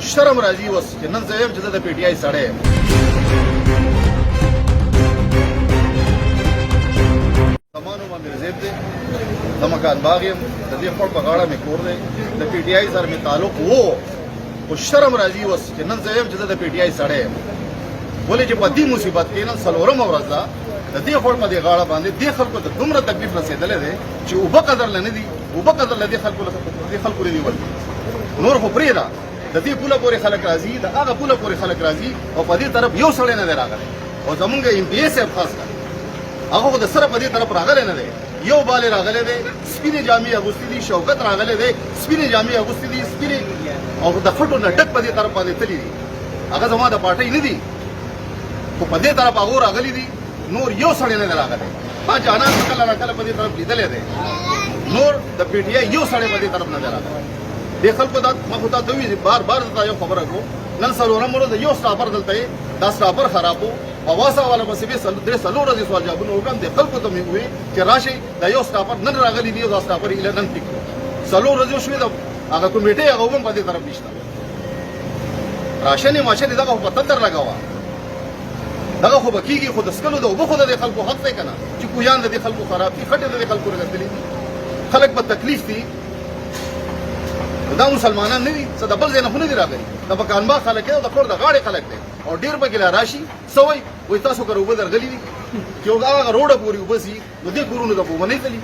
شرم راځي اوس چې نن زه یم چې زه د پی ټی آی سړی یم. زما نوم امیر زیب دی، د مکان باغ یم، د دې خړ په غاړه مې کور دی، د پی ټی آی سره مې تعلق و، خو شرم راځي اوس چې نن زه یم چې زه د پی ټی آی سړی یم. ولې چې په دې مصیبت کې نن څلورمه ورځ ده د دې خړ په دې غاړه باندې دې خلکو ته دومره تکلیف رسېدلی دی چې اوبه قدر له نه دي، اوبه قدر له دې خلکو لنیول. نور خو پرېږده، د دې پوله پورې خلک راځي، د هغه پوله پورې خلک راځي او په دې طرف یو سړی نه دی راغلی. او زمونږ ایم پی ای صاحب خاص کر هغه خو د سره په دې طرف راغلی نه دی. یو بالې راغلی دی، سپینې جامې اغوستې دي، شوکت راغلی دی، سپینې جامې اغوستې دي، سپینې او د خټو نه ډک په دې طرف باندې تللي دي. هغه زما د پارټۍ نه دي، خو په دې طرف هغو راغلي دي. نور یو سړی نه دی راغلی. ما جانان کله نه کله په دې طرف لیدلی دی، نور د پی ټی آی یو سړی په دې طرف نه دی راغلی. دې خلکو دا ما خو تا ته ویلي بار بار درته یو خبره کړو، نن څلورم ورځ د یو سټاپر دلته یې، دا سټاپر خراب و. په واسه والا پسې بیا درې څلور ورځې سوال جوابونه وکړم. دې خلکو ته مې وویل چې راشئ دا یو سټاپر نن راغلی دی او دا سټاپر ایله نن ټیک کړو. څلور ورځې وشوې د هغه کمیټۍ هغه هم په دې طرف نشته. راشنې ماشنې دغه خو په تندر لګوه، دغه خو به کېږي، خو د څښلو د اوبه خو د دې خلکو حق دی که نه چې کویان د دې خلکو خراب دي، خټې د دې خلکو رغتلي دي، خلک په تکلیف دي. دا مسلمانان نه دي، څه د بل ځای نه خو نه دي راغلي، د مکانباغ خلک دی او د خور د غاړې خلک دی. او ډېر پکې لا راشي څه وایي تاسو که اوبه درغلي دي چې هغه روډه پورې اوبه سي نو دې کورونو ته به اوبه نه تللي.